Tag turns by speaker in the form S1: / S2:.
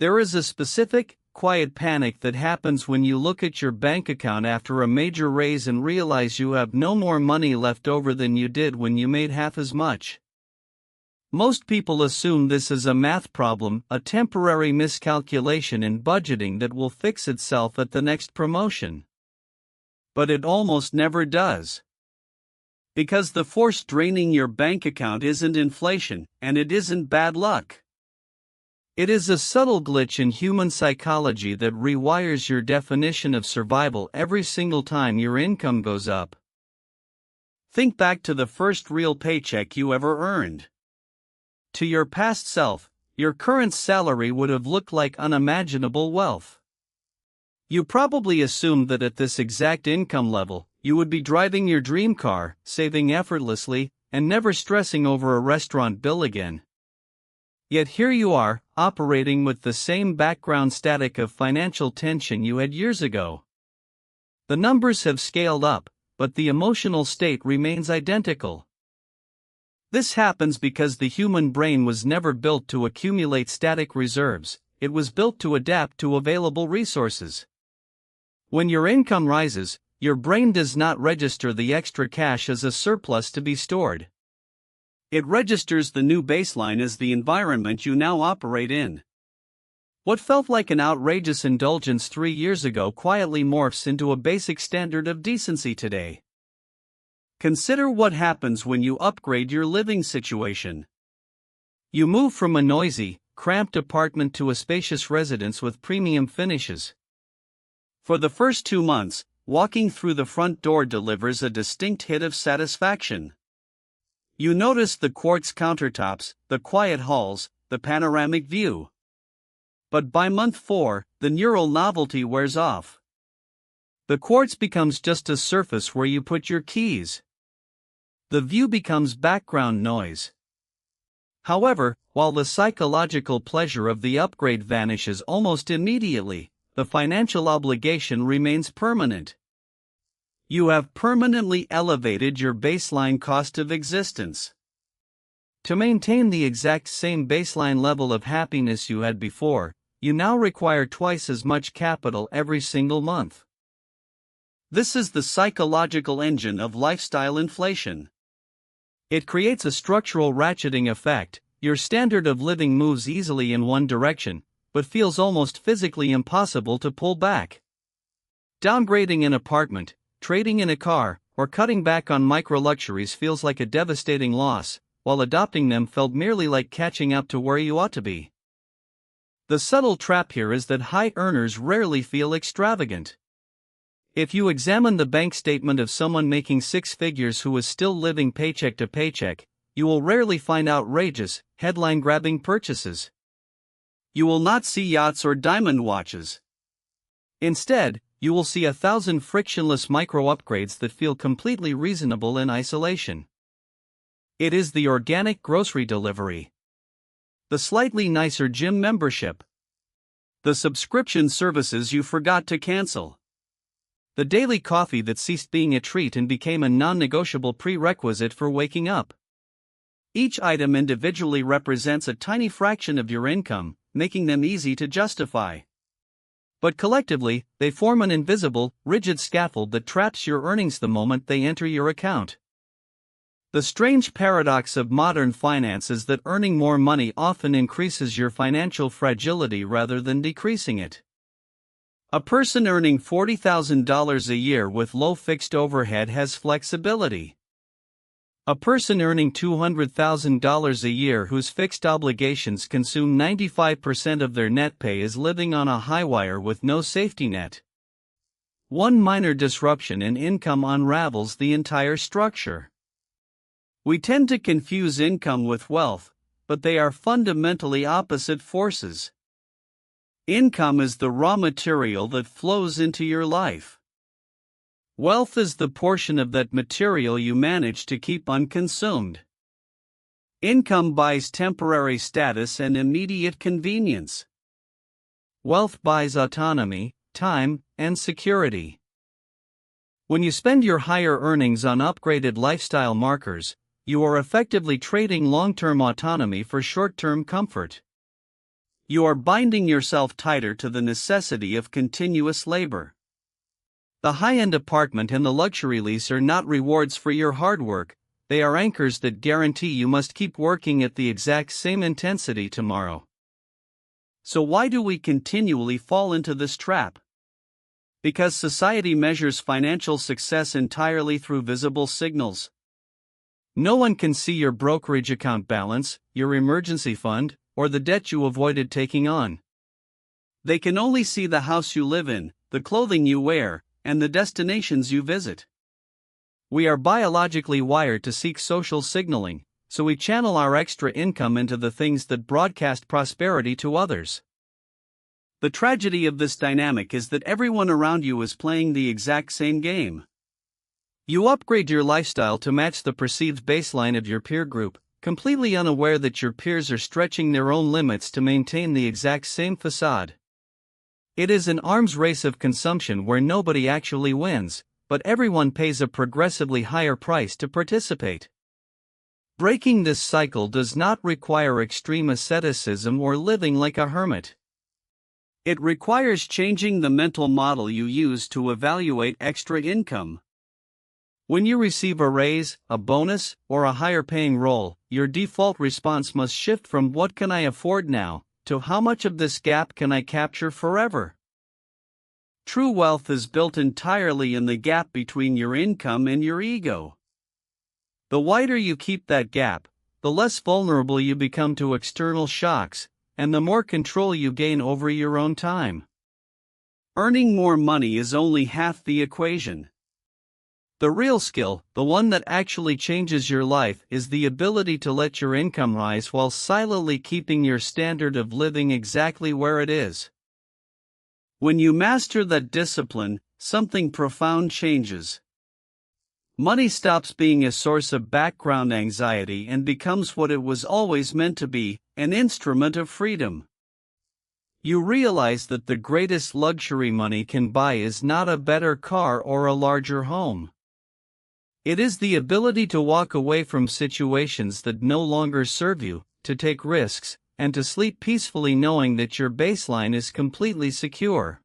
S1: There is a specific, quiet panic that happens when you look at your bank account after a major raise and realize you have no more money left over than you did when you made half as much. Most people assume this is a math problem, a temporary miscalculation in budgeting that will fix itself at the next promotion. But it almost never does. Because the force draining your bank account isn't inflation, and it isn't bad luck. It is a subtle glitch in human psychology that rewires your definition of survival every single time your income goes up. Think back to the first real paycheck you ever earned. To your past self, your current salary would have looked like unimaginable wealth. You probably assumed that at this exact income level, you would be driving your dream car, saving effortlessly, and never stressing over a restaurant bill again. Yet here you are, operating with the same background static of financial tension you had years ago. The numbers have scaled up, but the emotional state remains identical. This happens because the human brain was never built to accumulate static reserves, it was built to adapt to available resources. When your income rises, your brain does not register the extra cash as a surplus to be stored. It registers the new baseline as the environment you now operate in. What felt like an outrageous indulgence 3 years ago quietly morphs into a basic standard of decency today. Consider what happens when you upgrade your living situation. You move from a noisy, cramped apartment to a spacious residence with premium finishes. For the first 2 months, walking through the front door delivers a distinct hit of satisfaction. You notice the quartz countertops, the quiet halls, the panoramic view. But by month 4, the neural novelty wears off. The quartz becomes just a surface where you put your keys. The view becomes background noise. However, while the psychological pleasure of the upgrade vanishes almost immediately, the financial obligation remains permanent. You have permanently elevated your baseline cost of existence. To maintain the exact same baseline level of happiness you had before, you now require twice as much capital every single month. This is the psychological engine of lifestyle inflation. It creates a structural ratcheting effect. Your standard of living moves easily in one direction, but feels almost physically impossible to pull back. Downgrading an apartment, trading in a car, or cutting back on micro-luxuries feels like a devastating loss, while adopting them felt merely like catching up to where you ought to be. The subtle trap here is that high earners rarely feel extravagant. If you examine the bank statement of someone making 6 figures who is still living paycheck to paycheck, you will rarely find outrageous, headline-grabbing purchases. You will not see yachts or diamond watches. Instead, you will see 1,000 frictionless micro-upgrades that feel completely reasonable in isolation. It is the organic grocery delivery, the slightly nicer gym membership, the subscription services you forgot to cancel, the daily coffee that ceased being a treat and became a non-negotiable prerequisite for waking up. Each item individually represents a tiny fraction of your income, making them easy to justify. But collectively, they form an invisible, rigid scaffold that traps your earnings the moment they enter your account. The strange paradox of modern finance is that earning more money often increases your financial fragility rather than decreasing it. A person earning $40,000 a year with low fixed overhead has flexibility. A person earning $200,000 a year whose fixed obligations consume 95% of their net pay is living on a high wire with no safety net. One minor disruption in income unravels the entire structure. We tend to confuse income with wealth, but they are fundamentally opposite forces. Income is the raw material that flows into your life. Wealth is the portion of that material you manage to keep unconsumed. Income buys temporary status and immediate convenience. Wealth buys autonomy, time, and security. When you spend your higher earnings on upgraded lifestyle markers, you are effectively trading long-term autonomy for short-term comfort. You are binding yourself tighter to the necessity of continuous labor. The high-end apartment and the luxury lease are not rewards for your hard work, they are anchors that guarantee you must keep working at the exact same intensity tomorrow. So why do we continually fall into this trap? Because society measures financial success entirely through visible signals. No one can see your brokerage account balance, your emergency fund, or the debt you avoided taking on. They can only see the house you live in, the clothing you wear, and the destinations you visit. We are biologically wired to seek social signaling, so we channel our extra income into the things that broadcast prosperity to others. The tragedy of this dynamic is that everyone around you is playing the exact same game. You upgrade your lifestyle to match the perceived baseline of your peer group, completely unaware that your peers are stretching their own limits to maintain the exact same facade. It is an arms race of consumption where nobody actually wins, but everyone pays a progressively higher price to participate. Breaking this cycle does not require extreme asceticism or living like a hermit. It requires changing the mental model you use to evaluate extra income. When you receive a raise, a bonus, or a higher paying role, your default response must shift from "what can I afford now" to "how much of this gap can I capture forever?" True wealth is built entirely in the gap between your income and your ego. The wider you keep that gap, the less vulnerable you become to external shocks, and the more control you gain over your own time. Earning more money is only half the equation. The real skill, the one that actually changes your life, is the ability to let your income rise while silently keeping your standard of living exactly where it is. When you master that discipline, something profound changes. Money stops being a source of background anxiety and becomes what it was always meant to be, an instrument of freedom. You realize that the greatest luxury money can buy is not a better car or a larger home. It is the ability to walk away from situations that no longer serve you, to take risks, and to sleep peacefully knowing that your baseline is completely secure.